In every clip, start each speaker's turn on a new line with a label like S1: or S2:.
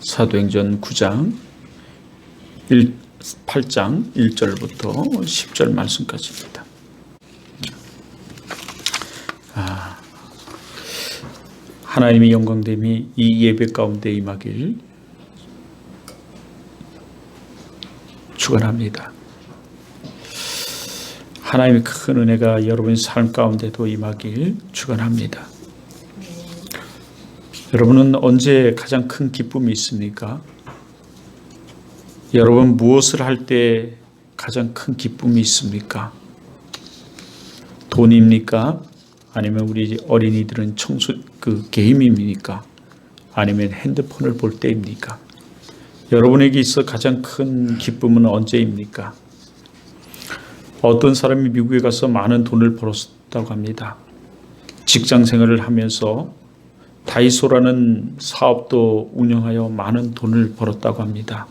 S1: 사도행전 9장 8장 1절부터 10절 말씀까지입니다. 하나님의 영광됨이 이 예배 가운데 임하길 축원합니다. 하나님의 큰 은혜가 여러분의 삶 가운데도 임하길 축원합니다. 여러분은 언제 가장 큰 기쁨이 있습니까? 여러분 무엇을 할 때 가장 큰 기쁨이 있습니까? 돈입니까? 아니면 우리 어린이들은 게임입니까? 아니면 핸드폰을 볼 때입니까? 여러분에게 있어 가장 큰 기쁨은 언제입니까? 어떤 사람이 미국에 가서 많은 돈을 벌었다고 합니다. 직장 생활을 하면서 다이소라는 사업도 운영하여 많은 돈을 벌었다고 합니다.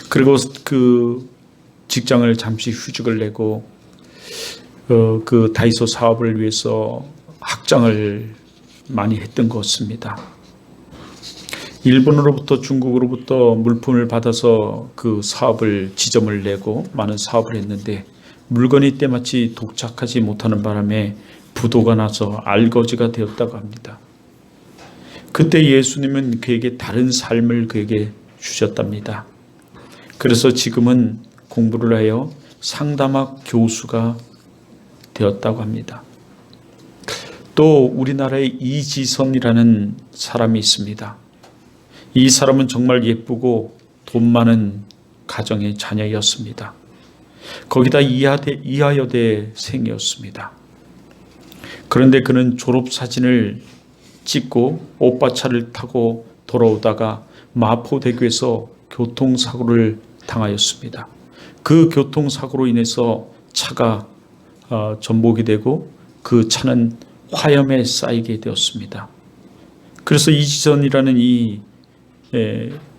S1: 그리고 그 직장을 잠시 휴직을 내고 그 다이소 사업을 위해서 확장을 많이 했던 것 같습니다. 일본으로부터 중국으로부터 물품을 받아서 그 사업을 지점을 내고 많은 사업을 했는데 물건이 때마치 도착하지 못하는 바람에 부도가 나서 알거지가 되었다고 합니다. 그때 예수님은 그에게 다른 삶을 그에게 주셨답니다. 그래서 지금은 공부를 하여 상담학 교수가 되었다고 합니다. 또 우리나라에 이지선이라는 사람이 있습니다. 이 사람은 정말 예쁘고 돈 많은 가정의 자녀였습니다. 거기다 이하여대생이었습니다. 그런데 그는 졸업사진을 찍고 오빠차를 타고 돌아오다가 마포대교에서 교통사고를 당하였습니다. 그 교통사고로 인해서 차가 전복이 되고 그 차는 화염에 쌓이게 되었습니다. 그래서 이지선이라는 이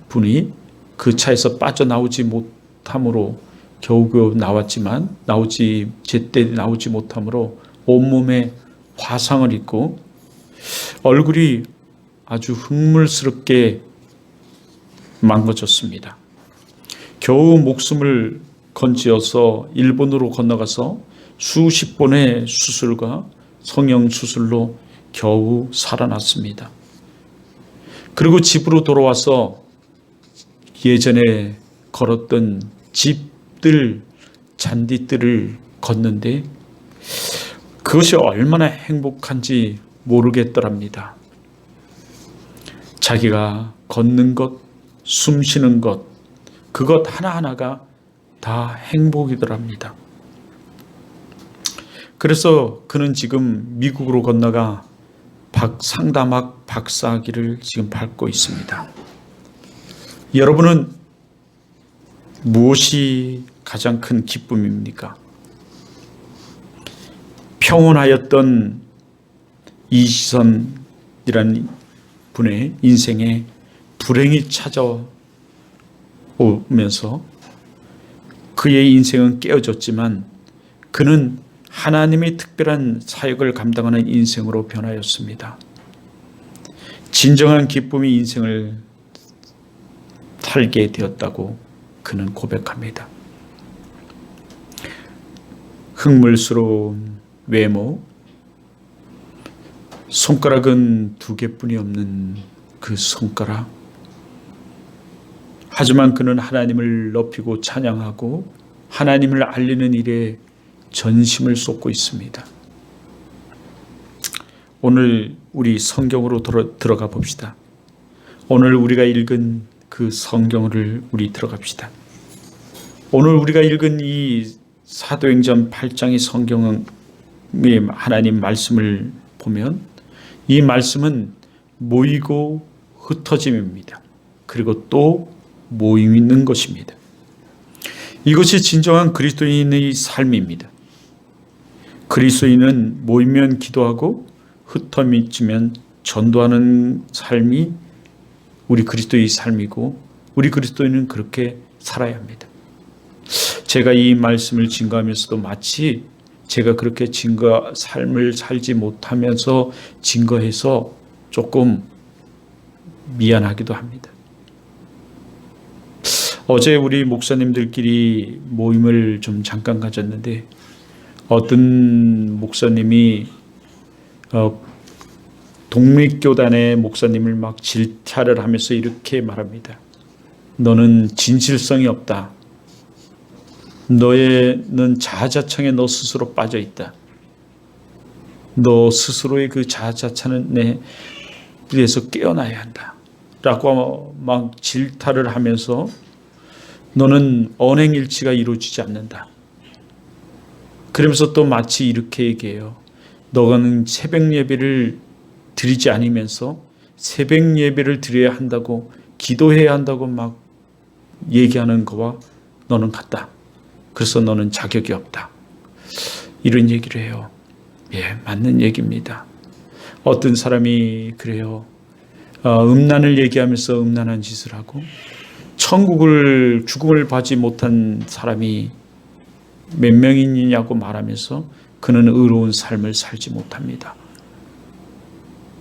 S1: 분이 그 차에서 빠져나오지 못함으로 겨우겨우 나왔지만 제때 나오지 못함으로 온몸에 화상을 입고 얼굴이 아주 흙물스럽게 망가졌습니다. 겨우 목숨을 건지어서 일본으로 건너가서 수십 번의 수술과 성형수술로 겨우 살아났습니다. 그리고 집으로 돌아와서 예전에 걸었던 집들, 잔디들을 걷는데 그것이 얼마나 행복한지 모르겠더랍니다. 자기가 걷는 것, 숨 쉬는 것, 그것 하나하나가 다 행복이더랍니다. 그래서 그는 지금 미국으로 건너가 상담학 박사학위를 지금 밟고 있습니다. 여러분은 무엇이 가장 큰 기쁨입니까? 평온하였던 이지선이라는 분의 인생에 불행이 찾아오면서 그의 인생은 깨어졌지만 그는 하나님의 특별한 사역을 감당하는 인생으로 변하였습니다. 진정한 기쁨이 인생을 살게 되었다고 그는 고백합니다. 흙물스러운 외모, 손가락은 2개뿐이 없는 그 손가락. 하지만 그는 하나님을 높이고 찬양하고 하나님을 알리는 일에 전심을 쏟고 있습니다. 오늘 우리 성경으로 들어가 봅시다. 오늘 우리가 읽은 그 성경을 우리 들어갑시다. 오늘 우리가 읽은 이 사도행전 8장의 성경의 하나님 말씀을 보면 이 말씀은 모이고 흩어짐입니다. 그리고 또 모임 있는 것입니다. 이것이 진정한 그리스도인의 삶입니다. 그리스도인은 모이면 기도하고 흩어지면 전도하는 삶이 우리 그리스도의 삶이고 우리 그리스도인은 그렇게 살아야 합니다. 제가 이 말씀을 증거하면서도 마치 제가 그렇게 삶을 살지 못하면서 증거해서 조금 미안하기도 합니다. 어제 우리 목사님들끼리 모임을 좀 잠깐 가졌는데 어떤 목사님이 독립교단의 목사님을 막 질타를 하면서 이렇게 말합니다. 너는 진실성이 없다. 너는 자아자찬에 너 스스로 빠져 있다. 너 스스로의 그 자아자찬에 대해서 깨어나야 한다. 라고 막 질타를 하면서 너는 언행일치가 이루어지지 않는다. 그러면서 또 마치 이렇게 얘기해요. 너는 새벽 예배를 드리지 않으면서 새벽 예배를 드려야 한다고 기도해야 한다고 막 얘기하는 거와 너는 같다. 그래서 너는 자격이 없다. 이런 얘기를 해요. 예, 맞는 얘기입니다. 어떤 사람이 그래요. 음란을 얘기하면서 음란한 짓을 하고 죽음을 받지 못한 사람이 몇 명이냐고 말하면서 그는 의로운 삶을 살지 못합니다.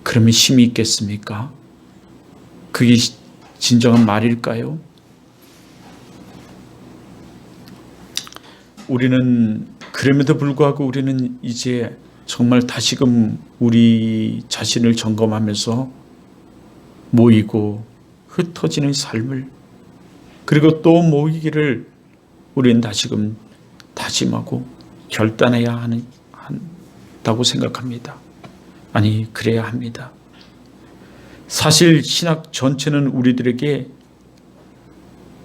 S1: 그러면 힘이 있겠습니까? 그게 진정한 말일까요? 우리는 그럼에도 불구하고 우리는 이제 정말 다시금 우리 자신을 점검하면서 모이고 흩어지는 삶을 그리고 또 모이기를 우리는 다시금 다짐하고 결단해야 한다고 생각합니다. 아니, 그래야 합니다. 사실 신학 전체는 우리들에게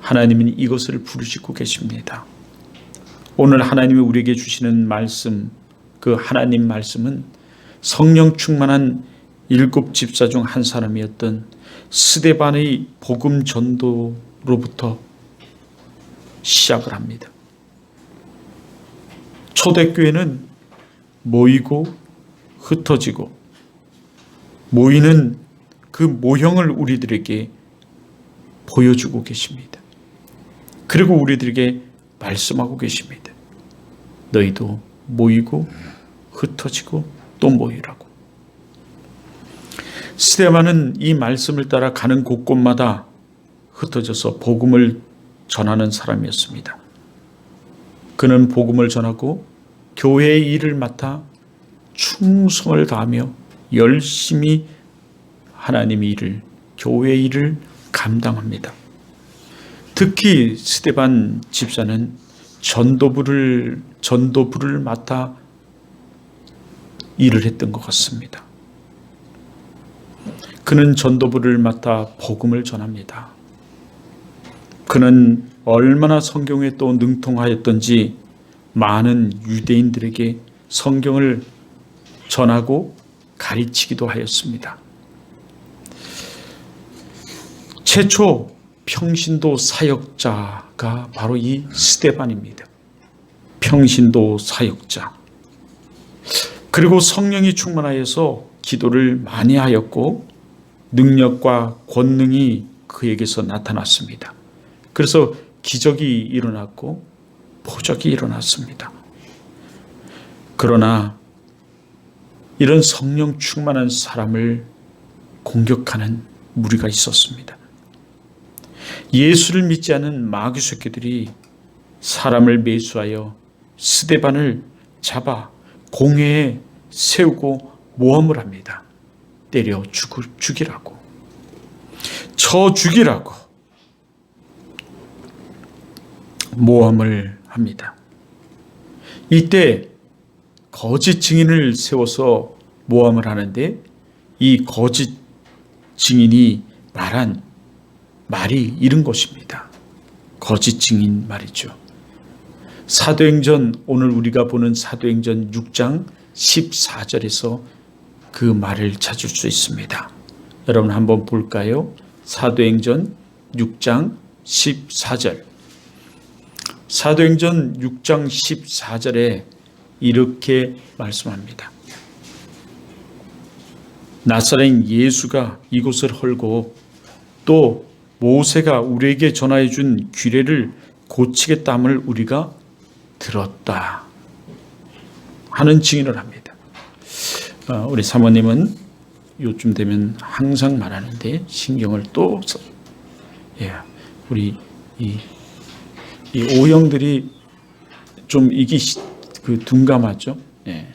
S1: 하나님은 이것을 부르시고 계십니다. 오늘 하나님이 우리에게 주시는 말씀, 그 하나님 말씀은 성령 충만한 7 집사 중 한 사람이었던 스데반의 복음 전도로부터 시작을 합니다. 초대교회는 모이고 흩어지고 모이는 그 모형을 우리들에게 보여주고 계십니다. 그리고 우리들에게 말씀하고 계십니다. 너희도 모이고 흩어지고 또 모이라고. 스데반은 이 말씀을 따라 가는 곳곳마다 흩어져서 복음을 전하는 사람이었습니다. 그는 복음을 전하고 교회의 일을 맡아 충성을 다하며 열심히 하나님의 일을, 교회의 일을 감당합니다. 특히 스데반 집사는 전도부를 맡아 일을 했던 것 같습니다. 그는 전도부를 맡아 복음을 전합니다. 그는 얼마나 성경에 또 능통하였던지 많은 유대인들에게 성경을 전하고 가르치기도 하였습니다. 최초 평신도 사역자가 바로 이 스데반입니다. 평신도 사역자. 그리고 성령이 충만하여서 기도를 많이 하였고 능력과 권능이 그에게서 나타났습니다. 그래서 기적이 일어났고 표적이 일어났습니다. 그러나 이런 성령 충만한 사람을 공격하는 무리가 있었습니다. 예수를 믿지 않은 마귀 새끼들이 사람을 매수하여 스데반을 잡아 공회에 세우고 모함을 합니다. 때려 죽이라고, 쳐 죽이라고 모함을 합니다. 이때 거짓 증인을 세워서 모함을 하는데 이 거짓 증인이 말한 말이 이런 것입니다. 거짓 증인 말이죠. 사도행전, 오늘 우리가 보는 사도행전 6장 14절에서 그 말을 찾을 수 있습니다. 여러분 한번 볼까요? 사도행전 6장 14절. 사도행전 6장 14절에 이렇게 말씀합니다. 나사렛 예수가 이곳을 헐고 또 모세가 우리에게 전하여 준 규례를 고치겠다함을 우리가 들었다 하는 증인을 합니다. 우리 사모님은 요즘 되면 항상 말하는데 신경을 또 우리 이 이 O형들이 좀 이게 둔감하죠. 예.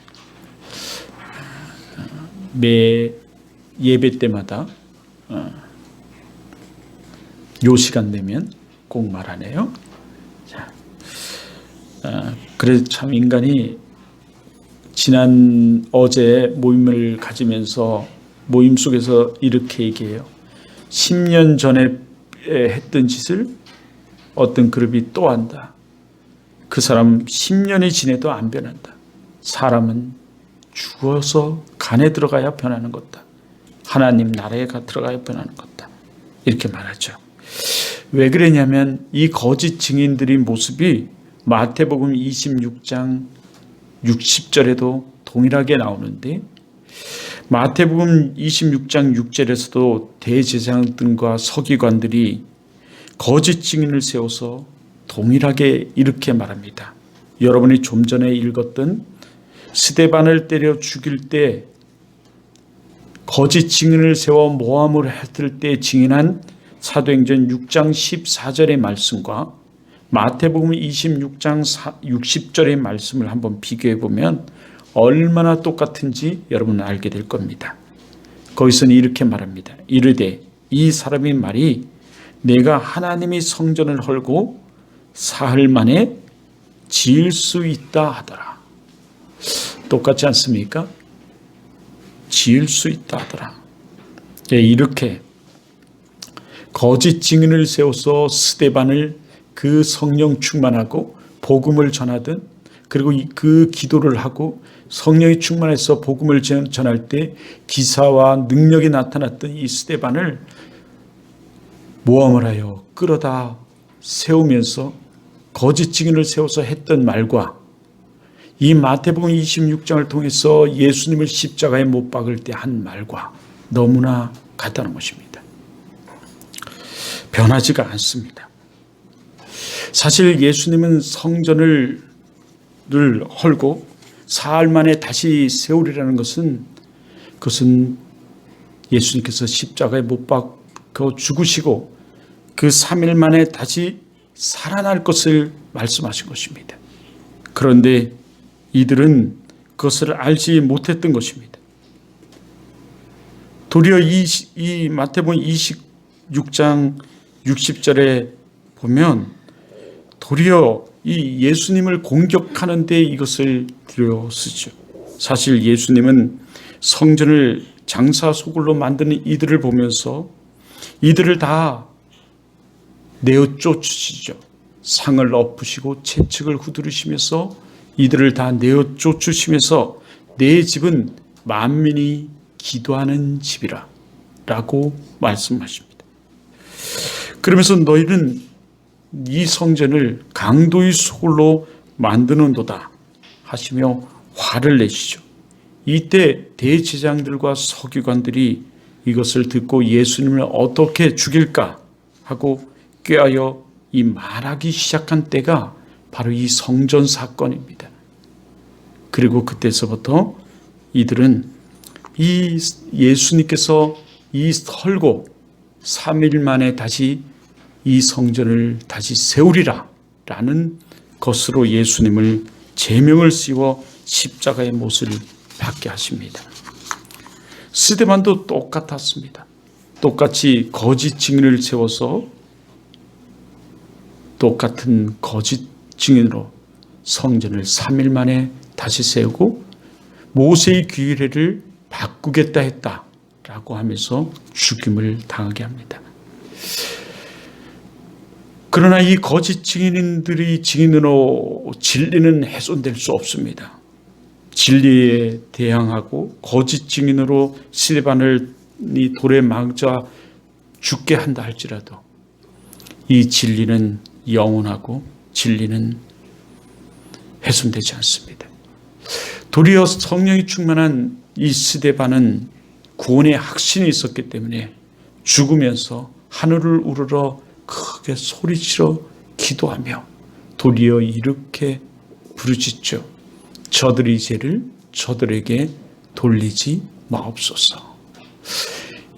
S1: 매 예배 때마다 요 시간 되면 꼭 말하네요. 자, 그래서 참 인간이 어제 모임을 가지면서 모임 속에서 이렇게 얘기해요. 10년 전에 했던 짓을 어떤 그룹이 또 한다. 그 사람 10년이 지내도 안 변한다. 사람은 죽어서 간에 들어가야 변하는 것다. 하나님 나라에 들어가야 변하는 것다. 이렇게 말하죠. 왜 그러냐면 이 거짓 증인들의 모습이 마태복음 26장 60절에도 동일하게 나오는데 마태복음 26장 6절에서도 대제사장들과 서기관들이 거짓 증인을 세워서 동일하게 이렇게 말합니다. 여러분이 좀 전에 읽었던 스데반을 때려 죽일 때 거짓 증인을 세워 모함을 했을 때 증인한 사도행전 6장 14절의 말씀과 마태복음 26장 60절의 말씀을 한번 비교해 보면 얼마나 똑같은지 여러분은 알게 될 겁니다. 거기서는 이렇게 말합니다. 이르되 이 사람의 말이 내가 하나님이 성전을 헐고 사흘 만에 지을 수 있다 하더라. 똑같지 않습니까? 지을 수 있다 하더라. 이렇게 거짓 증인을 세워서 스데반을 그 성령 충만하고 복음을 전하든 그리고 그 기도를 하고 성령이 충만해서 복음을 전할 때 기사와 능력이 나타났던 이 스데반을 모함을 하여 끌어다 세우면서 거짓 증인을 세워서 했던 말과 이 마태복음 26장을 통해서 예수님을 십자가에 못 박을 때 한 말과 너무나 같다는 것입니다. 변하지가 않습니다. 사실 예수님은 성전을 헐고 사흘 만에 다시 세우리라는 것은 그것은 예수님께서 십자가에 못 박혀 죽으시고 그 3일 만에 다시 살아날 것을 말씀하신 것입니다. 그런데 이들은 그것을 알지 못했던 것입니다. 도리어 이 마태복음 26장 60절에 보면 도리어 이 예수님을 공격하는 데 이것을 들여쓰죠. 사실 예수님은 성전을 장사 소굴로 만드는 이들을 보면서 이들을 다 내어 쫓으시죠. 상을 엎으시고 채찍을 후두르시면서 이들을 다 내어 쫓으시면서 내 집은 만민이 기도하는 집이라 라고 말씀하십니다. 그러면서 너희는 이 성전을 강도의 소굴로 만드는도다 하시며 화를 내시죠. 이때 대제사장들과 서기관들이 이것을 듣고 예수님을 어떻게 죽일까 하고 꾀하여 이 말하기 시작한 때가 바로 이 성전 사건입니다. 그리고 그때서부터 이들은 이 예수님께서 이 헐고 3일 만에 다시 이 성전을 다시 세우리라 라는 것으로 예수님을 제명을 씌워 십자가의 못을 받게 하십니다. 스데반도 똑같았습니다. 똑같이 거짓 증인을 세워서 똑같은 거짓 증인으로 성전을 3일 만에 다시 세우고 모세의 규례를 바꾸겠다 했다라고 하면서 죽임을 당하게 합니다. 그러나 이 거짓 증인들이 증인으로 진리는 훼손될 수 없습니다. 진리에 대항하고 거짓 증인으로 스데반을 이 돌에 망쳐 죽게 한다 할지라도 이 진리는 영원하고 진리는 훼손되지 않습니다. 도리어 성령이 충만한 이 스데반은 구원의 확신이 있었기 때문에 죽으면서 하늘을 우러러 크게 소리치러 기도하며 도리어 이렇게 부르짖죠. 저들의 죄를 저들에게 돌리지 마옵소서.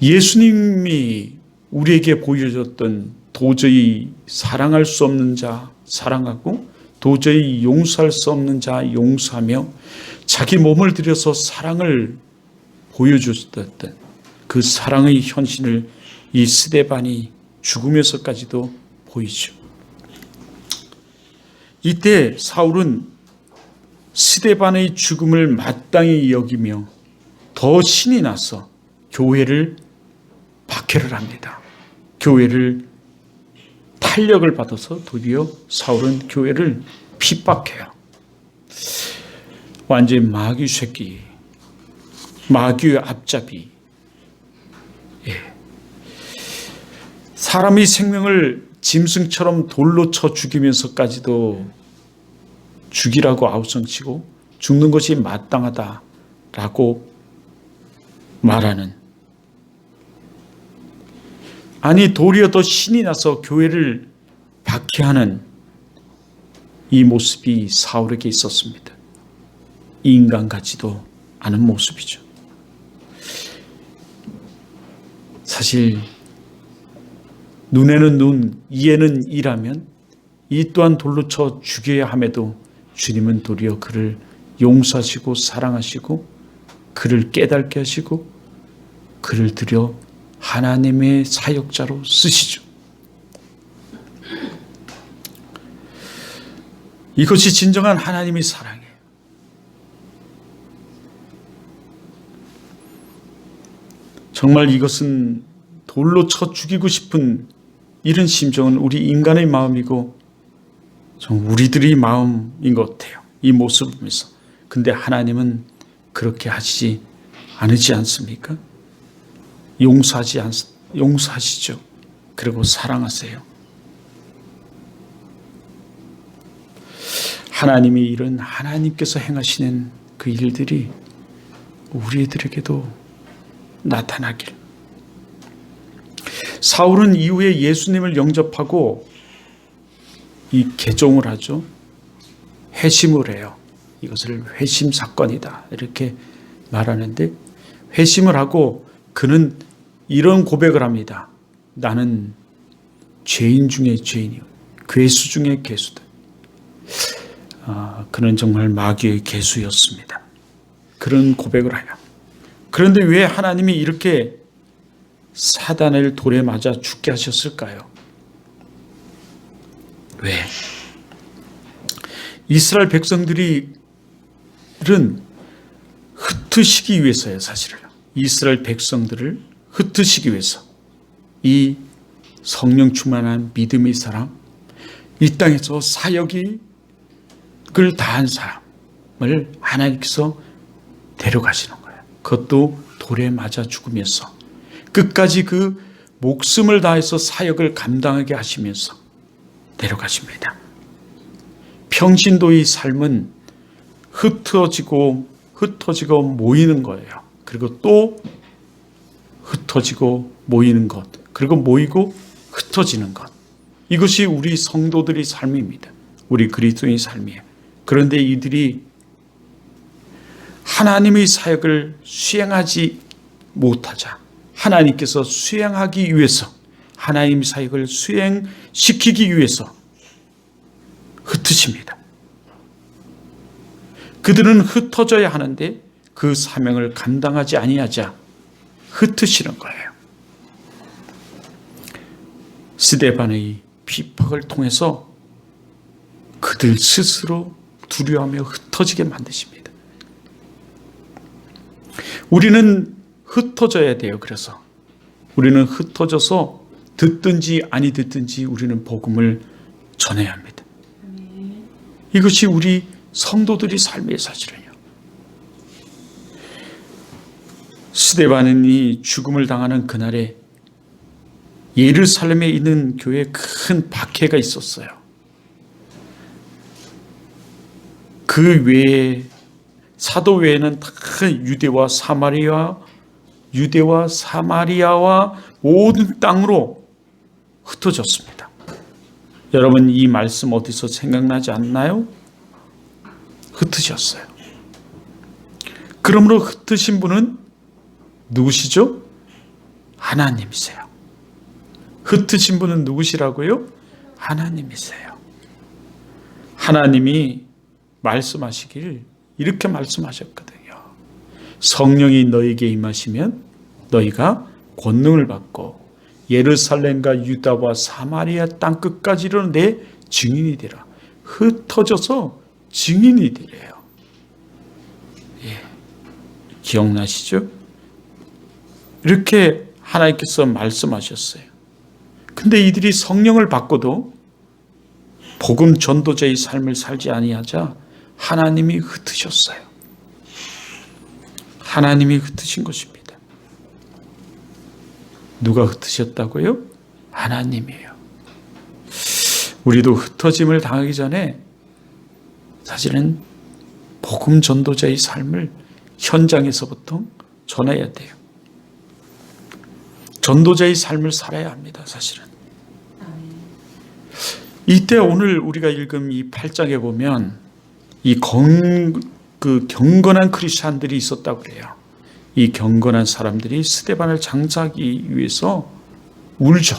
S1: 예수님이 우리에게 보여줬던 도저히 사랑할 수 없는 자 사랑하고 도저히 용서할 수 없는 자 용서하며 자기 몸을 들여서 사랑을 보여줬던 그 사랑의 현신을 이 스데반이 죽으면서까지도 보이죠. 이때 사울은 스데반의 죽음을 마땅히 여기며 더 신이 나서 교회를 박해를 합니다. 교회를 탄력을 받아서 드디어 사울은 교회를 핍박해요. 완전히 마귀 새끼, 마귀의 앞잡이. 사람의 생명을 짐승처럼 돌로 쳐 죽이면서까지도 죽이라고 아우성치고 죽는 것이 마땅하다라고 말하는, 아니 도리어 더 신이 나서 교회를 박해하는 이 모습이 사울에게 있었습니다. 인간 같지도 않은 모습이죠. 사실 눈에는 눈, 이에는 이라면 이 또한 돌로 쳐 죽여야 함에도 주님은 도리어 그를 용서하시고 사랑하시고 그를 깨닫게 하시고 그를 들여 하나님의 사역자로 쓰시죠. 이것이 진정한 하나님의 사랑이에요. 정말 이것은 돌로 쳐 죽이고 싶은 이런 심정은 우리 인간의 마음이고 좀 우리들의 마음인 것 같아요. 이 모습을 보면서. 근데 하나님은 그렇게 하시지 않으지 않습니까? 용서하시죠. 그리고 사랑하세요. 하나님이 이런 하나님께서 행하시는 그 일들이 우리들에게도 나타나길. 사울은 이후에 예수님을 영접하고 이 개종을 하죠. 회심을 해요. 이것을 회심 사건이다 이렇게 말하는데, 회심을 하고 그는 이런 고백을 합니다. 나는 죄인 중에 죄인이요 괴수 중에 괴수다. 그는 정말 마귀의 괴수였습니다. 그런 고백을 하여. 그런데 왜 하나님이 이렇게 사단을 돌에 맞아 죽게 하셨을까요? 왜? 이스라엘 백성들은 흩으시기 위해서예요. 사실은 이스라엘 백성들을 흩으시기 위해서, 이 성령 충만한 믿음의 사람, 이 땅에서 사역을 다한 사람을 하나님께서 데려가시는 거예요. 그것도 돌에 맞아 죽으면서 끝까지 그 목숨을 다해서 사역을 감당하게 하시면서 데려가십니다. 평신도의 삶은 흩어지고 모이는 거예요. 그리고 또 흩어지고 모이는 것, 그리고 모이고 흩어지는 것. 이것이 우리 성도들의 삶입니다. 우리 그리스도인의 삶이에요. 그런데 이들이 하나님의 사역을 수행하지 못하자 하나님께서 수행하기 위해서, 하나님 사역을 수행시키기 위해서 흩으십니다. 그들은 흩어져야 하는데 그 사명을 감당하지 아니하자 흩으시는 거예요. 스데반의 핍박을 통해서 그들 스스로 두려워하며 흩어지게 만드십니다. 우리는 흩어져야 돼요. 그래서 우리는 흩어져서 듣든지 아니 듣든지 우리는 복음을 전해야 합니다. 이것이 우리 성도들의 삶의 사실이에요. 스데반이 죽음을 당하는 그날에 예루살렘에 있는 교회에 큰 박해가 있었어요. 그 외에 사도 외에는 다 유대와 사마리아와 모든 땅으로 흩어졌습니다. 여러분 이 말씀 어디서 생각나지 않나요? 흩으셨어요. 그러므로 흩으신 분은 누구시죠? 하나님이세요. 흩으신 분은 누구시라고요? 하나님이세요. 하나님이 말씀하시길 이렇게 말씀하셨거든요. 성령이 너에게 임하시면 너희가 권능을 받고 예루살렘과 유다와 사마리아 땅끝까지 이르는 내 증인이 되라. 흩어져서 증인이 되래요. 예. 기억나시죠? 이렇게 하나님께서 말씀하셨어요. 근데 이들이 성령을 받고도 복음 전도자의 삶을 살지 아니하자 하나님이 흩으셨어요. 하나님이 흩으신 것입니다. 누가 흩으셨다고요? 하나님이에요. 우리도 흩어짐을 당하기 전에 사실은 복음 전도자의 삶을 현장에서부터 전해야 돼요. 전도자의 삶을 살아야 합니다. 사실은. 이때 오늘 우리가 읽은 이 8장에 보면 이 경건한 크리스찬들이 있었다고 그래요. 이 경건한 사람들이 스데반을 장사하기 위해서 울죠.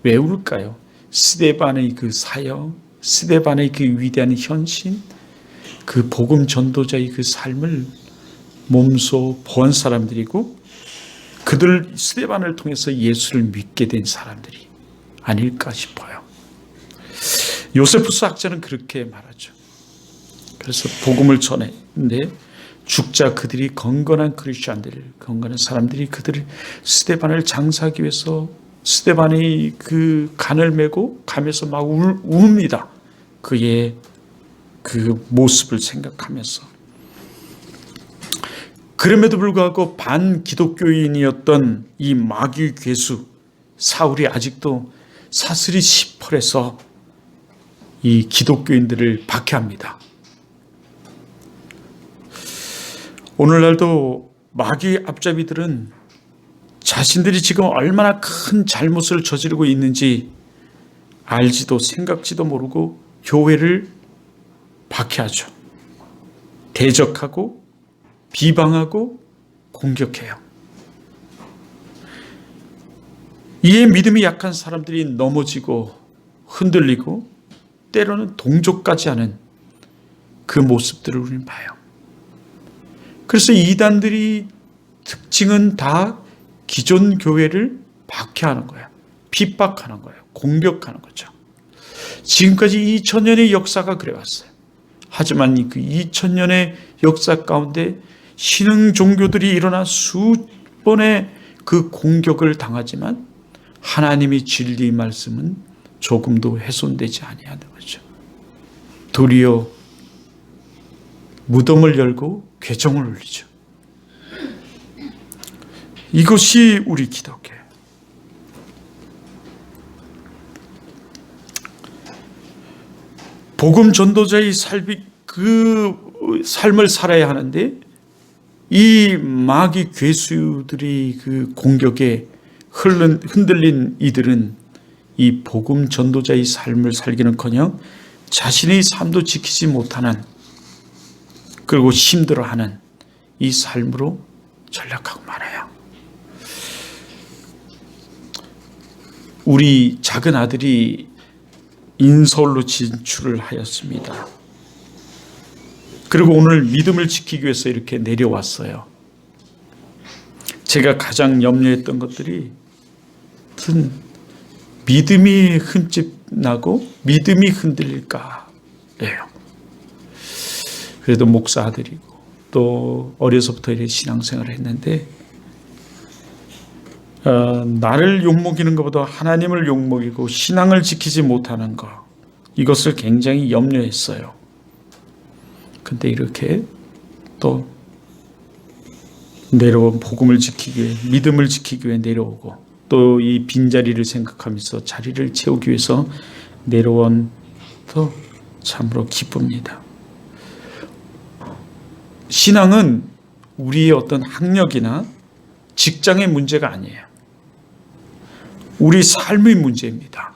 S1: 왜 울까요? 스데반의 그 사역, 스데반의 그 위대한 헌신, 그 복음 전도자의 그 삶을 몸소 본 사람들이고 그들 스데반을 통해서 예수를 믿게 된 사람들이 아닐까 싶어요. 요세푸스 학자는 그렇게 말하죠. 그래서 복음을 전했는데 죽자 그들이 건건한 크리스천들, 건건한 사람들이 그들을 스데반을 장사하기 위해서 스데반이 그 간을 메고 가면서 막 웁니다. 그의 그 모습을 생각하면서. 그럼에도 불구하고 반기독교인이었던 이 마귀 괴수 사울이 아직도 사슬이 시펄해서 이 기독교인들을 박해합니다. 오늘날도 마귀 앞잡이들은 자신들이 지금 얼마나 큰 잘못을 저지르고 있는지 알지도 생각지도 모르고 교회를 박해하죠. 대적하고 비방하고 공격해요. 이에 믿음이 약한 사람들이 넘어지고 흔들리고 때로는 동조까지 하는 그 모습들을 우리는 봐요. 그래서 이단들이 특징은 다 기존 교회를 박해하는 거예요. 핍박하는 거예요. 공격하는 거죠. 지금까지 2000년의 역사가 그래왔어요. 하지만 그 2000년의 역사 가운데 신흥 종교들이 일어나 수번의 그 공격을 당하지만 하나님의 진리 말씀은 조금도 훼손되지 아니하는 거죠. 도리어 무덤을 열고 괴정을 올리죠. 이것이 우리 기독교예요. 복음 전도자의 그 삶을 살아야 하는데 이 마귀 괴수들이 그 공격에 흔들린 이들은 이 복음 전도자의 삶을 살기는커녕 자신의 삶도 지키지 못하는 그리고 힘들어하는 이 삶으로 전락하고 말아요. 우리 작은 아들이 인서울로 진출을 하였습니다. 그리고 오늘 믿음을 지키기 위해서 이렇게 내려왔어요. 제가 가장 염려했던 것들이 믿음이 흠집나고 믿음이 흔들릴까 해요. 그래도 목사 아들이고 또 어려서부터 이렇게 신앙생활을 했는데 나를 욕먹이는 것보다 하나님을 욕먹이고 신앙을 지키지 못하는 것, 이것을 굉장히 염려했어요. 근데 이렇게 또 내려온 복음을 지키기 위해, 믿음을 지키기 위해 내려오고 또 이 빈자리를 생각하면서 자리를 채우기 위해서 내려온 또 참으로 기쁩니다. 신앙은 우리의 어떤 학력이나 직장의 문제가 아니에요. 우리 삶의 문제입니다.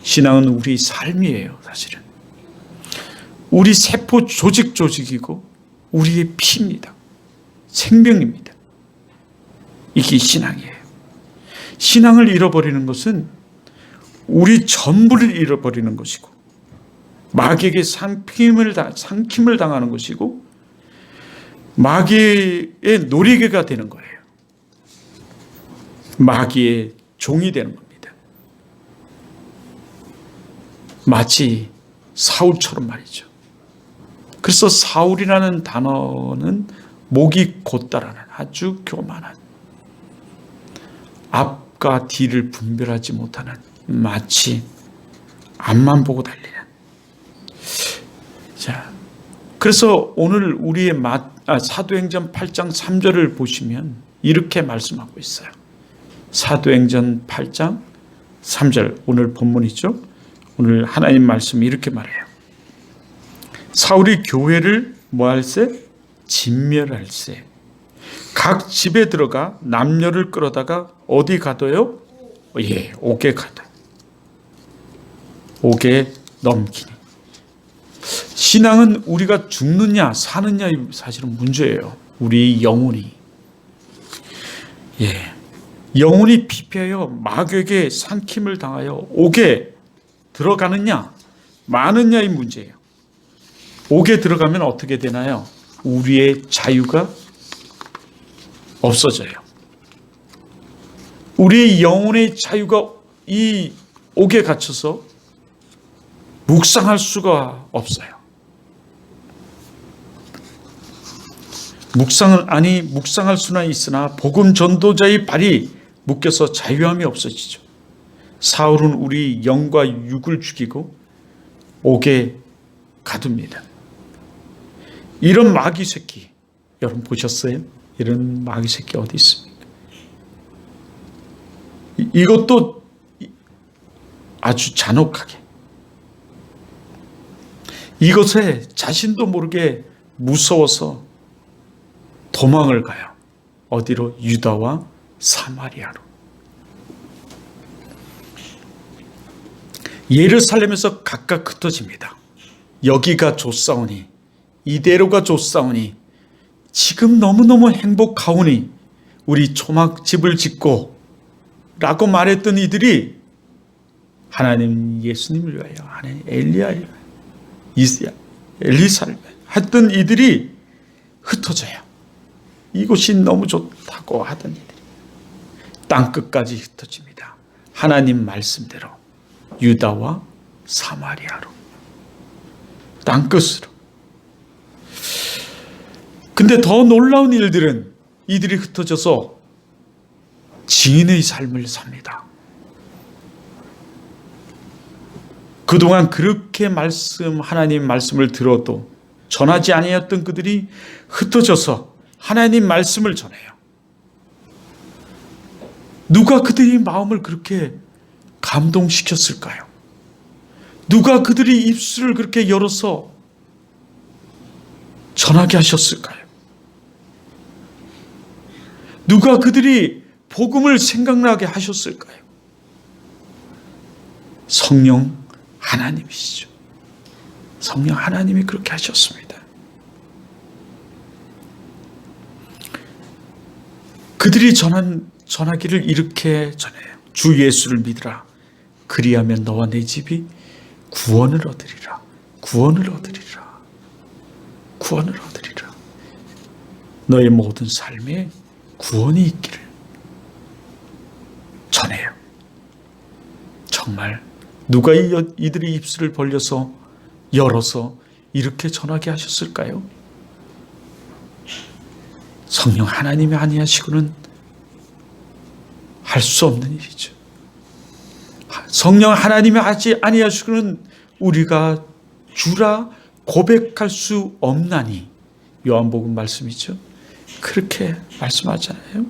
S1: 신앙은 우리 삶이에요, 사실은. 우리 세포 조직이고 우리의 피입니다. 생명입니다. 이게 신앙이에요. 신앙을 잃어버리는 것은 우리 전부를 잃어버리는 것이고 마귀에게 상킴을 당하는 것이고 마귀의 놀이개가 되는 거예요. 마귀의 종이 되는 겁니다. 마치 사울처럼 말이죠. 그래서 사울이라는 단어는 목이 곧다라는 아주 교만한, 앞과 뒤를 분별하지 못하는, 마치 앞만 보고 달리는. 자, 그래서 오늘 우리의 사도행전 8장 3절을 보시면 이렇게 말씀하고 있어요. 사도행전 8장 3절, 오늘 본문이죠. 오늘 하나님 말씀이 이렇게 말해요. 사울이 교회를 뭐할세? 진멸할세. 각 집에 들어가 남녀를 끌어다가 어디 가둬요? 예, 옥에 가둬. 옥에 넘기니. 신앙은 우리가 죽느냐 사느냐 사실은 문제예요. 우리 영혼이. 예, 영혼이 피폐하여 마귀에게 삼킴을 당하여 옥에 들어가느냐 마느냐의 문제예요. 옥에 들어가면 어떻게 되나요? 우리의 자유가 없어져요. 우리의 영혼의 자유가 이 옥에 갇혀서 묵상할 수가 없어요. 묵상할 수는 있으나 복음 전도자의 발이 묶여서 자유함이 없어지죠. 사울은 우리 영과 육을 죽이고 옥에 가둡니다. 이런 마귀 새끼 여러분 보셨어요? 이런 마귀 새끼 어디 있습니까? 이것도 아주 잔혹하게 이것에 자신도 모르게 무서워서 도망을 가요. 어디로? 유다와 사마리아로. 예루살렘에서 각각 흩어집니다. 여기가 좋사오니 이대로가 좋사오니 지금 너무너무 행복하오니 우리 초막집을 짓고 라고 말했던 이들이 하나님 예수님을 위하여 하나님 엘리야를 위하여 엘리사를 위하여 했던 이들이 흩어져요. 이곳이 너무 좋다고 하던 이들이 땅끝까지 흩어집니다. 하나님 말씀대로 유다와 사마리아로 땅끝으로. 근데 더 놀라운 일들은 이들이 흩어져서 증인의 삶을 삽니다. 그동안 그렇게 하나님 말씀을 들어도 전하지 아니었던 그들이 흩어져서 하나님 말씀을 전해요. 누가 그들의 마음을 그렇게 감동시켰을까요? 누가 그들의 입술을 그렇게 열어서 전하게 하셨을까요? 누가 그들이 복음을 생각나게 하셨을까요? 성령 하나님이시죠. 성령 하나님이 그렇게 하셨습니다. 그들이 전하기를 이렇게 전해요. 주 예수를 믿으라. 그리하면 너와 내 집이 구원을 얻으리라. 구원을 얻으리라. 구원을 얻으리라. 너의 모든 삶에 구원이 있기를 전해요. 정말 누가 이들의 입술을 벌려서 열어서 이렇게 전하게 하셨을까요? 성령 하나님이 아니하시고는 할 수 없는 일이죠. 성령 하나님이 하지 아니하시고는 우리가 주라 고백할 수 없나니 요한복음 말씀이죠. 그렇게 말씀하잖아요.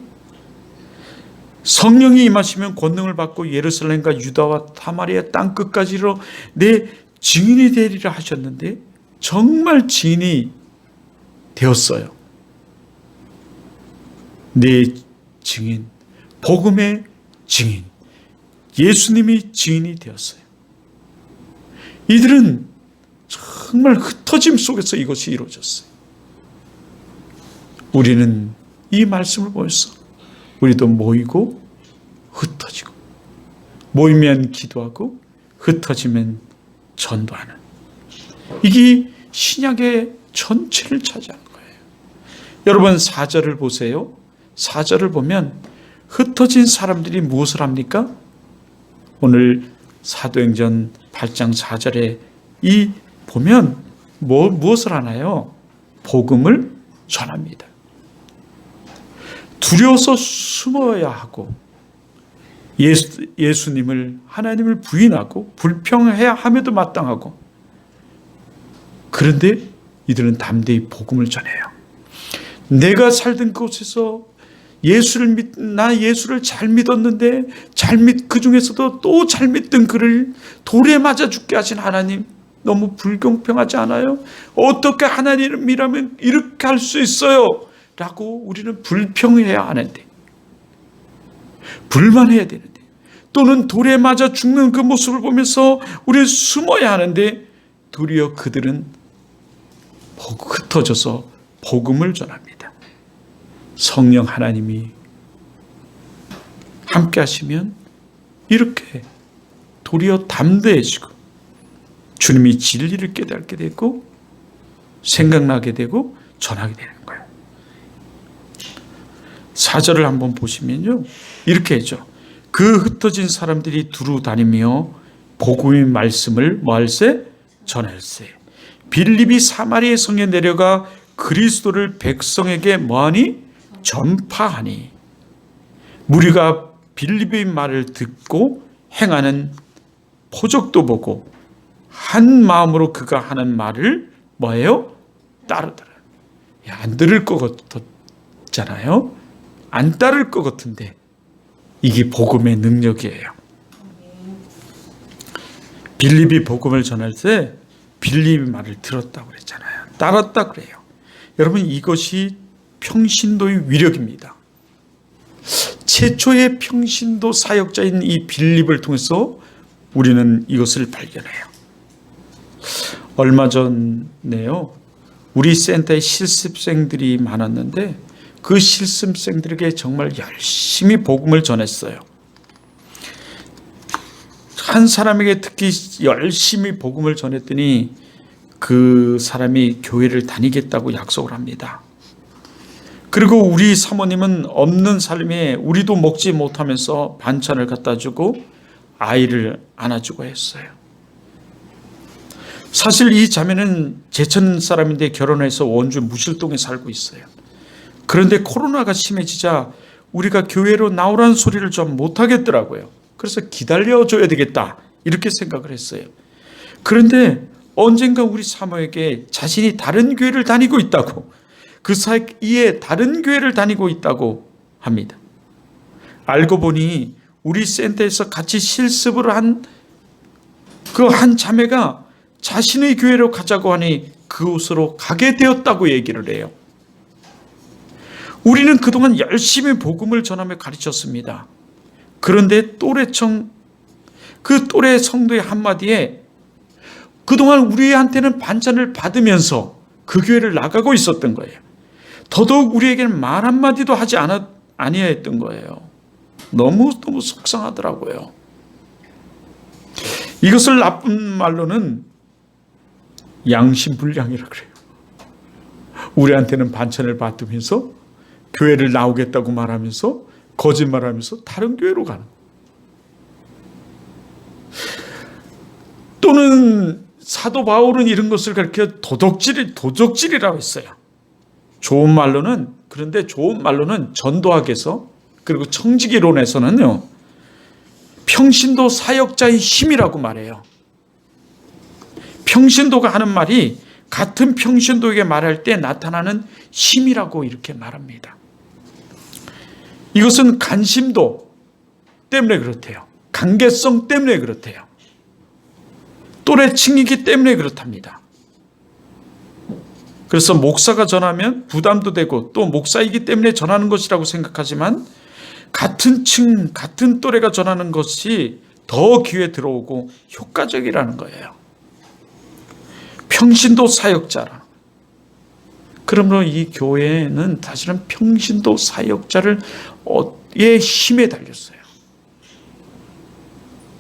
S1: 성령이 임하시면 권능을 받고 예루살렘과 유다와 사마리아 땅끝까지로 내 증인이 되리라 하셨는데 정말 증인이 되었어요. 내 증인, 복음의 증인, 예수님이 증인이 되었어요. 이들은 정말 흩어짐 속에서 이것이 이루어졌어요. 우리는 이 말씀을 보면서 우리도 모이고 흩어지고, 모이면 기도하고 흩어지면 전도하는, 이게 신약의 전체를 차지하는 거예요. 여러분 4절을 보세요. 4절을 보면 흩어진 사람들이 무엇을 합니까? 오늘 사도행전 8장 4절에 이 보면 무엇을 하나요? 복음을 전합니다. 두려워서 숨어야 하고, 예수님을, 하나님을 부인하고 불평해야 함에도 마땅하고, 그런데 이들은 담대히 복음을 전해요. 내가 살던 곳에서 나 예수를 잘 믿었는데, 그 중에서도 또 잘 믿던 그를 돌에 맞아 죽게 하신 하나님, 너무 불공평하지 않아요? 어떻게 하나님이라면 이렇게 할 수 있어요? 라고 우리는 불평해야 하는데, 불만해야 되는데, 또는 돌에 맞아 죽는 그 모습을 보면서 우리는 숨어야 하는데, 도리어 그들은 흩어져서 복음을 전합니다. 성령 하나님이 함께 하시면 이렇게 도리어 담대해지고, 주님이 진리를 깨닫게 되고 생각나게 되고 전하게 되는 거예요. 4절을 한번 보시면요, 이렇게 했죠. 그 흩어진 사람들이 두루 다니며 복음의 말씀을 뭐할세? 전할세. 빌립이 사마리아 성에 내려가 그리스도를 백성에게 뭐하니? 전파하니. 무리가 빌립의 말을 듣고 행하는 표적도 보고 한 마음으로 그가 하는 말을 뭐예요? 따르더라. 안 들을 것 같잖아요. 안 따를 것 같은데 이게 복음의 능력이에요. 빌립이 복음을 전할 때 빌립의 말을 들었다고 그랬잖아요. 따랐다 그래요. 여러분, 이것이 평신도의 위력입니다. 최초의 평신도 사역자인 이 빌립을 통해서 우리는 이것을 발견해요. 얼마 전에요, 우리 센터에 실습생들이 많았는데 그 실습생들에게 정말 열심히 복음을 전했어요. 한 사람에게 특히 열심히 복음을 전했더니 그 사람이 교회를 다니겠다고 약속을 합니다. 그리고 우리 사모님은 없는 삶에 우리도 먹지 못하면서 반찬을 갖다 주고 아이를 안아주고 했어요. 사실 이 자매는 제천 사람인데 결혼해서 원주 무실동에 살고 있어요. 그런데 코로나가 심해지자 우리가 교회로 나오라는 소리를 좀 못하겠더라고요. 그래서 기다려줘야 되겠다 이렇게 생각을 했어요. 그런데 언젠가 우리 사모에게 자신이 다른 교회를 다니고 있다고, 그 사이에 다른 교회를 다니고 있다고 합니다. 알고 보니 우리 센터에서 같이 실습을 한 그 한 자매가 자신의 교회로 가자고 하니 그곳으로 가게 되었다고 얘기를 해요. 우리는 그동안 열심히 복음을 전하며 가르쳤습니다. 그런데 그 또래 성도의 한마디에 그동안 우리한테는 반찬을 받으면서 그 교회를 나가고 있었던 거예요. 더더욱 우리에게는 말 한마디도 하지 아니했던 거예요. 너무 속상하더라고요. 이것을 나쁜 말로는 양심불량이라고 그래요. 우리한테는 반찬을 받으면서 교회를 나오겠다고 말하면서 거짓말하면서 다른 교회로 가는. 또는 사도 바울은 이런 것을 가르쳐 도적질이라고 했어요. 좋은 말로는 전도학에서, 그리고 청지기론에서는요, 평신도 사역자의 힘이라고 말해요. 평신도가 하는 말이 같은 평신도에게 말할 때 나타나는 힘이라고 이렇게 말합니다. 이것은 관심도 때문에 그렇대요. 관계성 때문에 그렇대요. 또래층이기 때문에 그렇답니다. 그래서 목사가 전하면 부담도 되고 또 목사이기 때문에 전하는 것이라고 생각하지만 같은 층, 같은 또래가 전하는 것이 더 귀에 들어오고 효과적이라는 거예요. 평신도 사역자라. 그러므로 이 교회는 사실은 평신도 사역자의 힘에 달렸어요.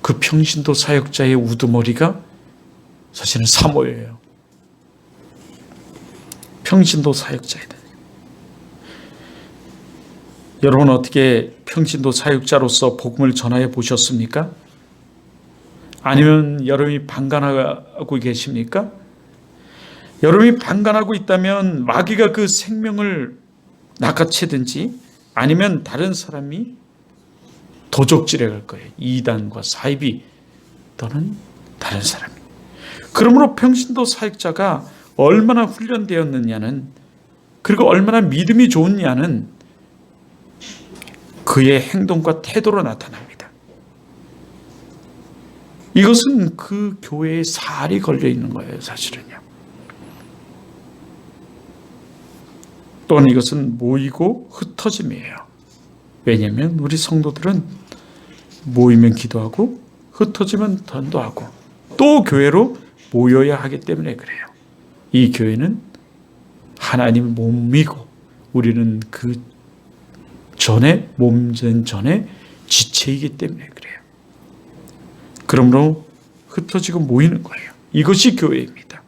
S1: 그 평신도 사역자의 우두머리가 사실은 사모예요. 평신도 사역자이다. 여러분 어떻게 평신도 사역자로서 복음을 전하여 보셨습니까? 아니면 여러분이 방관하고 계십니까? 여러분이 방관하고 있다면 마귀가 그 생명을 낚아채든지 아니면 다른 사람이 도적질해 갈 거예요. 이단과 사이비 또는 다른 사람이. 그러므로 평신도 사역자가 얼마나 훈련되었느냐는, 그리고 얼마나 믿음이 좋느냐는 그의 행동과 태도로 나타납니다. 이것은 그 교회의 살이 걸려 있는 거예요, 사실은요. 또한 이것은 모이고 흩어짐이에요. 왜냐하면 우리 성도들은 모이면 기도하고 흩어지면 전도하고 또 교회로 모여야 하기 때문에 그래요. 이 교회는 하나님의 몸이고 우리는 그 전에, 몸전 전에 지체이기 때문에 그래요. 그러므로 흩어지고 모이는 거예요. 이것이 교회입니다.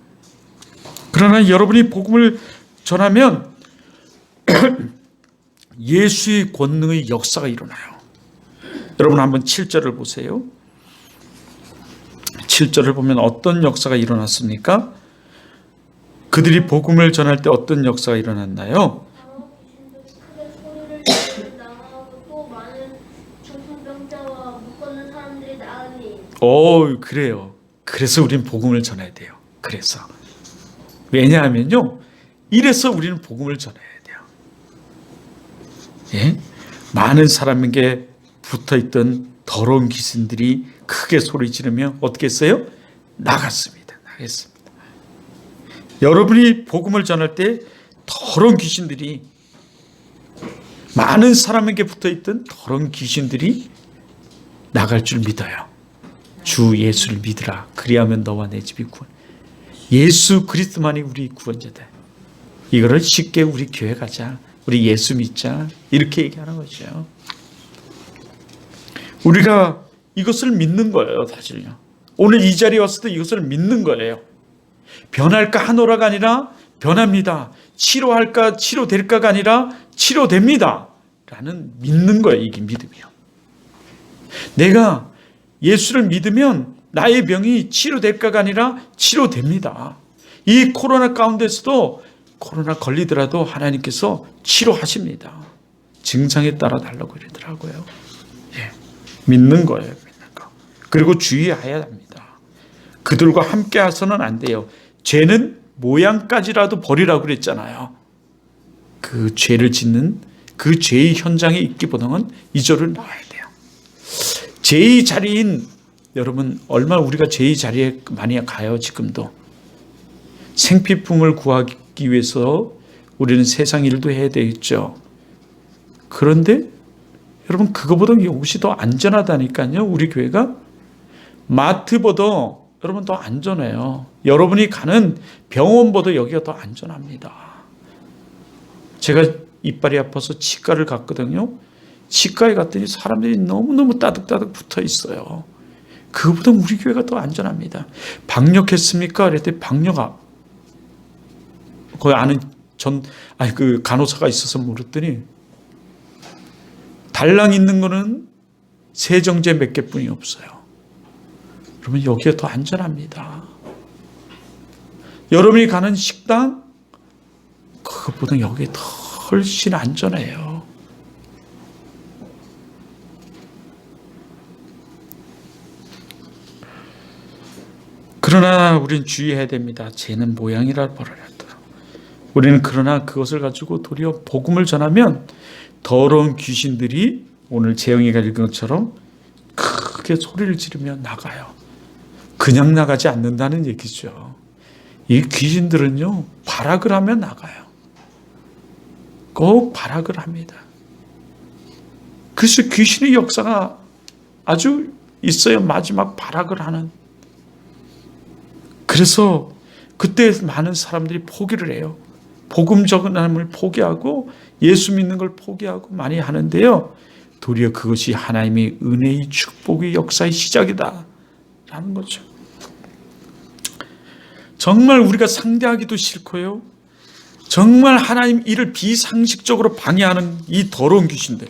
S1: 그러나 여러분이 복음을 전하면 예수의 권능의 역사가 일어나요. 여러분 한번 7절을 보세요. 7절을 보면 어떤 역사가 일어났습니까? 그들이 복음을 전할 때 어떤 역사가 일어났나요? 그래요. 그래서 우리는 복음을 전해야 돼요. 그래서 왜냐하면요, 이래서 우리는 복음을 전해야 돼요. 예? 많은 사람에게 붙어있던 더러운 귀신들이 크게 소리 지르며 어떻게 했어요? 나갔습니다. 여러분이 복음을 전할 때 더러운 귀신들이, 많은 사람에게 붙어있던 더러운 귀신들이 나갈 줄 믿어요. 주 예수를 믿으라. 그리하면 너와 내 집이 구원. 예수 그리스도만이 우리 구원자다. 이거를 쉽게 우리 교회 가자, 우리 예수 믿자, 이렇게 얘기하는 거죠. 우리가 이것을 믿는 거예요, 사실요. 오늘 이 자리에 왔을 때 이것을 믿는 거예요. 변할까 하노라가 아니라 변합니다. 치료할까 치료될까가 아니라 치료됩니다. 라는 믿는 거예요. 이게 믿음이요. 내가 예수를 믿으면 나의 병이 치료될까가 아니라 치료됩니다. 이 코로나 가운데서도 코로나 걸리더라도 하나님께서 치료하십니다. 증상에 따라 달라고 이러더라고요. 예, 믿는 거예요. 믿는 거. 그리고 주의해야 합니다. 그들과 함께 해서는 안 돼요. 죄는 모양까지라도 버리라고 그랬잖아요. 그 죄를 짓는 그 죄의 현장에 있기보다는 이절을 나와야 돼요. 죄의 자리인, 여러분 얼마나 우리가 죄의 자리에 많이 가요. 지금도 생피품을 구하기 위해서 우리는 세상 일도 해야 되겠죠. 그런데 여러분 그거보다 이것이 더 안전하다니까요. 우리 교회가 마트보다 여러분 더 안전해요. 여러분이 가는 병원보다 여기가 더 안전합니다. 제가 이빨이 아파서 치과를 갔거든요. 치과에 갔더니 사람들이 너무너무 따득따득 붙어 있어요. 그거보다 우리 교회가 더 안전합니다. 방역했습니까? 그랬더니 거기 아는 그 간호사가 있어서 물었더니 달랑 있는 거는 세정제 몇 개뿐이 없어요. 그러면 여기가 더 안전합니다. 여러분이 가는 식당, 그것보다 여기 더 훨씬 안전해요. 그러나 우리는 주의해야 됩니다. 죄는 모양이라 벌어졌다. 우리는 그러나 그것을 가지고 도리어 복음을 전하면 더러운 귀신들이 오늘 재영이가 읽은 것처럼 크게 소리를 지르며 나가요. 그냥 나가지 않는다는 얘기죠. 이 귀신들은요, 발악을 하면 나가요. 꼭 발악을 합니다. 그래서 귀신의 역사가 아주 있어요. 마지막 발악을 하는. 그래서 그때 많은 사람들이 포기를 해요. 복음 전함을 포기하고 예수 믿는 걸 포기하고 많이 하는데요. 도리어 그것이 하나님의 은혜의 축복의 역사의 시작이다 라는 거죠. 정말 우리가 상대하기도 싫고요, 정말 하나님 일을 비상식적으로 방해하는 이 더러운 귀신들,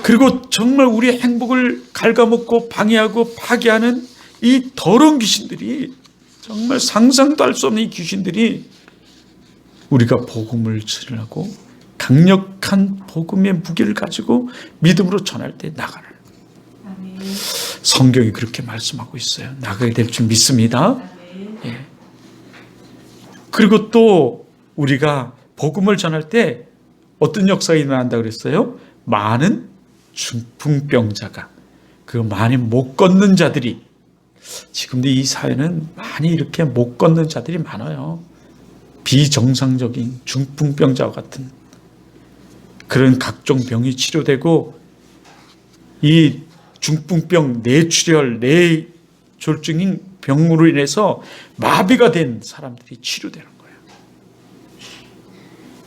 S1: 그리고 정말 우리의 행복을 갉아먹고 방해하고 파괴하는 이 더러운 귀신들이, 정말 상상도 할 수 없는 이 귀신들이 우리가 복음을 전하고 강력한 복음의 무기를 가지고 믿음으로 전할 때 나가는, 성경이 그렇게 말씀하고 있어요. 나가게 될 줄 믿습니다. 예. 그리고 또 우리가 복음을 전할 때 어떤 역사가 일어난다고 그랬어요? 많은 중풍병자가, 그 많이 못 걷는 자들이, 지금도 이 사회는 많이 이렇게 못 걷는 자들이 많아요. 비정상적인 중풍병자와 같은 그런 각종 병이 치료되고, 이 중풍병, 뇌출혈, 뇌졸중인 병으로 인해서 마비가 된 사람들이 치료되는 거예요.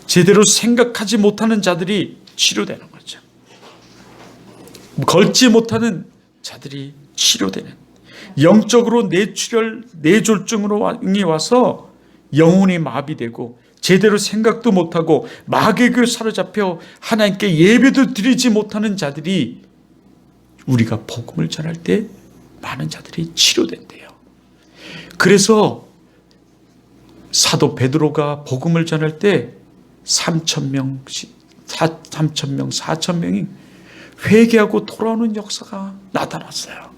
S1: 제대로 생각하지 못하는 자들이 치료되는 거죠. 걷지 못하는 자들이 치료되는, 영적으로 뇌출혈, 뇌졸중으로 와서 영혼이 마비되고 제대로 생각도 못하고 마귀에게 사로잡혀 하나님께 예배도 드리지 못하는 자들이, 우리가 복음을 전할 때 많은 자들이 치료된대요. 그래서 사도 베드로가 복음을 전할 때 3,000명, 4,000명이 회개하고 돌아오는 역사가 나타났어요.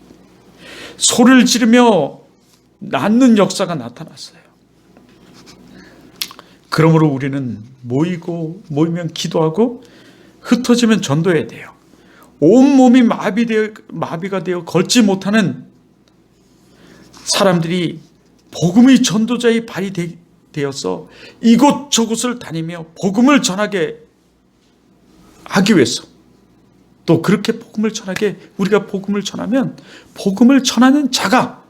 S1: 소리를 지르며 낫는 역사가 나타났어요. 그러므로 우리는 모이면 기도하고 흩어지면 전도해야 돼요. 온몸이 마비가 되어 걷지 못하는 사람들이 복음의 전도자의 발이 되어서 이곳저곳을 다니며 복음을 전하게 하기 위해서, 또 그렇게 복음을 전하게, 우리가 복음을 전하면 복음을 전하는 자가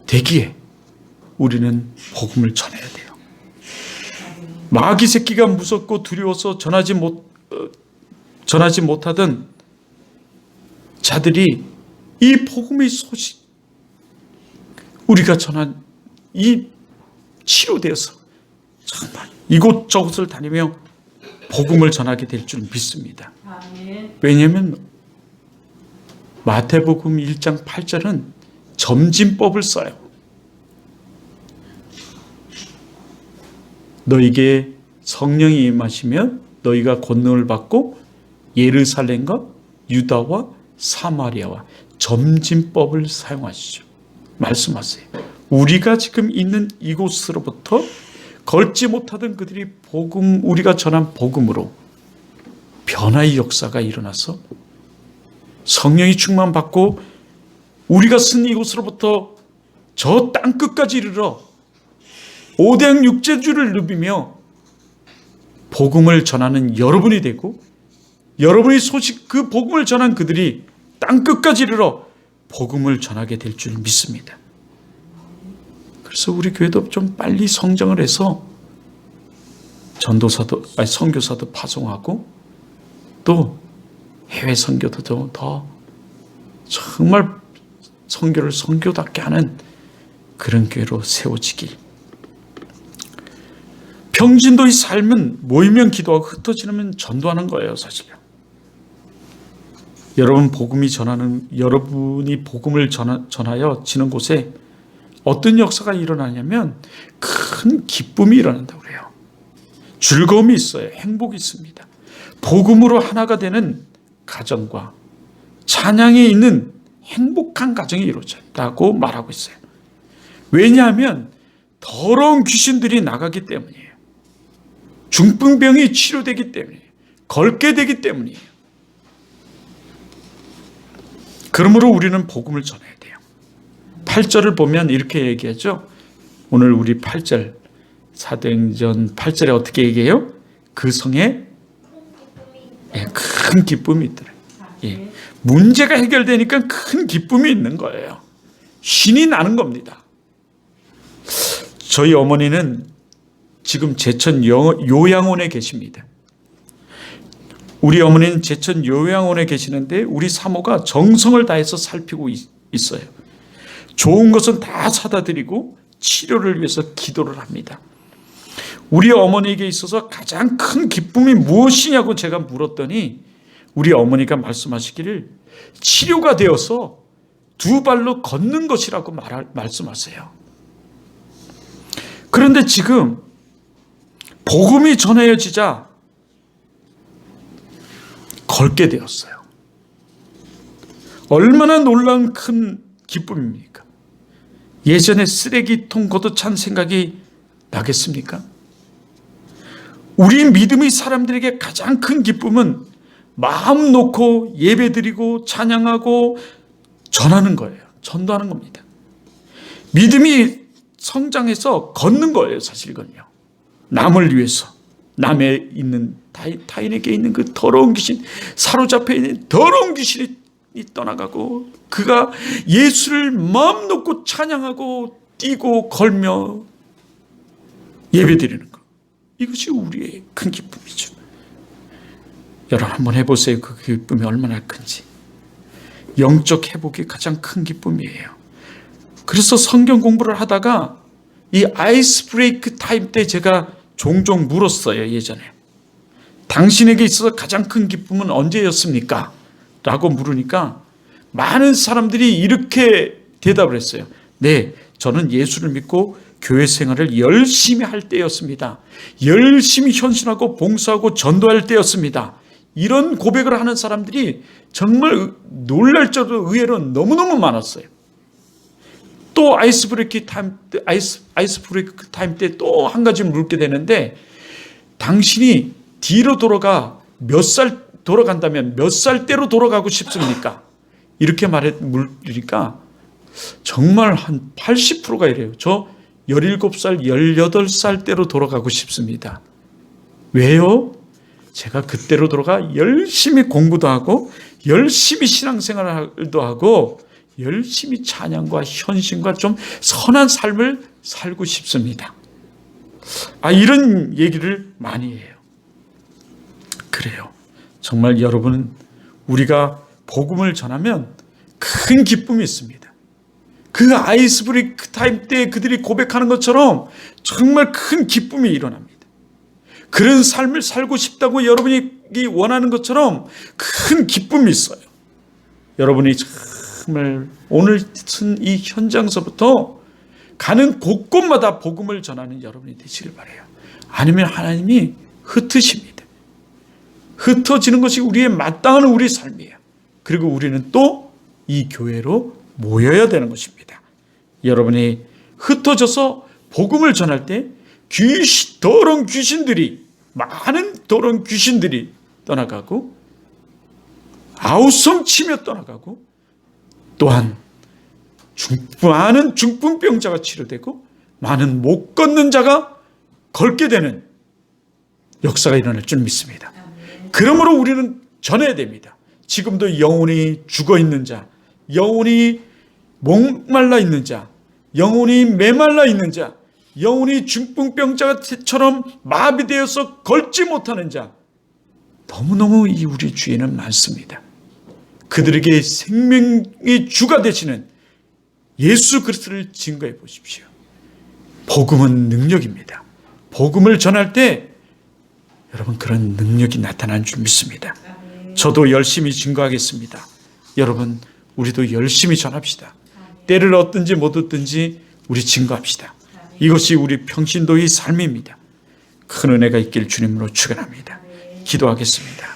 S1: 되기에 우리는 복음을 전해야 돼요. 마귀 새끼가 무섭고 두려워서 전하지 못하던 자들이 이 복음의 소식, 우리가 전한 이 치료되어서 정말 이곳저곳을 다니며 복음을 전하게 될 줄 믿습니다. 왜냐하면 마태복음 1장 8절은 점진법을 써요. 너에게 성령이 임하시면 너희가 권능을 받고 예루살렘과 유다와 사마리아와 점진법을 사용하시죠. 말씀하세요. 우리가 지금 있는 이곳으로부터 걷지 못하던 그들이 우리가 전한 복음으로 변화의 역사가 일어나서 성령이 충만받고 우리가 쓴 이곳으로부터 저 땅끝까지 이르러 오대양 육제주를 누비며 복음을 전하는 여러분이 되고, 여러분의 그 복음을 전한 그들이 땅끝까지 이르러 복음을 전하게 될 줄 믿습니다. 그래서 우리 교회도 좀 빨리 성장을 해서 선교사도 파송하고, 또 해외 선교도 더 정말 선교를 선교답게 하는 그런 교회로 세워지길. 평진도의 삶은 모이면 기도하고 흩어지면 전도하는 거예요, 사실은. 여러분이 복음을 전하여 지는 곳에 어떤 역사가 일어나냐면 큰 기쁨이 일어난다고 그래요. 즐거움이 있어요. 행복이 있습니다. 복음으로 하나가 되는 가정과 찬양에 있는 행복한 가정이 이루어졌다고 말하고 있어요. 왜냐하면 더러운 귀신들이 나가기 때문이에요. 중풍병이 치료되기 때문이에요. 걷게 되기 때문이에요. 그러므로 우리는 복음을 전해야 돼요. 8절을 보면 이렇게 얘기하죠. 오늘 우리 8절, 사도행전 8절에 어떻게 얘기해요? 그 성에 큰 기쁨이 있더라. 예. 문제가 해결되니까 큰 기쁨이 있는 거예요. 신이 나는 겁니다. 저희 어머니는 지금 제천 요양원에 계십니다. 우리 어머니는 제천 요양원에 계시는데 우리 사모가 정성을 다해서 살피고 있어요. 좋은 것은 다 사다 드리고 치료를 위해서 기도를 합니다. 우리 어머니에게 있어서 가장 큰 기쁨이 무엇이냐고 제가 물었더니 우리 어머니가 말씀하시기를 치료가 되어서 두 발로 걷는 것이라고 말씀하세요. 그런데 지금 복음이 전해지자 걷게 되었어요. 얼마나 놀라운 큰 기쁨입니까? 예전에 쓰레기통 걷어찬 생각이 나겠습니까? 우리 믿음의 사람들에게 가장 큰 기쁨은 마음 놓고 예배드리고 찬양하고 전하는 거예요. 전도하는 겁니다. 믿음이 성장해서 걷는 거예요. 사실은요. 남을 위해서, 남에 있는 타인에게 있는 그 더러운 귀신, 사로잡혀 있는 더러운 귀신이 떠나가고 그가 예수를 마음 놓고 찬양하고 뛰고 걸며 예배드리는 것, 이것이 우리의 큰 기쁨이죠. 여러분 한번 해보세요. 그 기쁨이 얼마나 큰지. 영적 회복이 가장 큰 기쁨이에요. 그래서 성경 공부를 하다가 이 아이스 브레이크 타임 때 제가 종종 물었어요. 예전에 당신에게 있어서 가장 큰 기쁨은 언제였습니까? 라고 물으니까 많은 사람들이 이렇게 대답을 했어요. 네, 저는 예수를 믿고 교회 생활을 열심히 할 때였습니다. 열심히 헌신하고 봉사하고 전도할 때였습니다. 이런 고백을 하는 사람들이 정말 놀랄 정도로 의외로 너무너무 많았어요. 또 아이스 브레이크 타임 때 또 한 가지 묻게 되는데, 당신이 뒤로 돌아가 몇 살 돌아간다면 몇 살 때로 돌아가고 싶습니까? 이렇게 물으니까 정말 한 80%가 이래요. 저 17살, 18살 때로 돌아가고 싶습니다. 왜요? 제가 그때로 돌아가 열심히 공부도 하고 열심히 신앙생활도 하고 열심히 찬양과 헌신과 좀 선한 삶을 살고 싶습니다. 이런 얘기를 많이 해요. 그래요. 정말 여러분, 우리가 복음을 전하면 큰 기쁨이 있습니다. 그 아이스 브레이크 타임 때 그들이 고백하는 것처럼 정말 큰 기쁨이 일어납니다. 그런 삶을 살고 싶다고 여러분이 원하는 것처럼 큰 기쁨이 있어요. 여러분이 정말 오늘 이 현장서부터 가는 곳곳마다 복음을 전하는 여러분이 되시길 바라요. 아니면 하나님이 흩으십니다. 흩어지는 것이 우리의 마땅한 우리 삶이에요. 그리고 우리는 또 이 교회로 모여야 되는 것입니다. 여러분이 흩어져서 복음을 전할 때 더러운 귀신들이, 많은 더러운 귀신들이 떠나가고 아우성 치며 떠나가고, 또한 많은 중풍병자가 치료되고 많은 못 걷는 자가 걷게 되는 역사가 일어날 줄 믿습니다. 그러므로 우리는 전해야 됩니다. 지금도 영혼이 죽어있는 자, 영혼이 목말라 있는 자, 영혼이 메말라 있는 자, 영혼이 중풍병자처럼 마비되어서 걷지 못하는 자, 너무너무 우리 주위에는 많습니다. 그들에게 생명의 주가 되시는 예수 그리스도를 증거해 보십시오. 복음은 능력입니다. 복음을 전할 때 여러분 그런 능력이 나타나는 줄 믿습니다. 저도 열심히 증거하겠습니다. 여러분 우리도 열심히 전합시다. 때를 얻든지 못 얻든지 우리 증거합시다. 이것이 우리 평신도의 삶입니다. 큰 은혜가 있길 주님으로 축원합니다. 기도하겠습니다.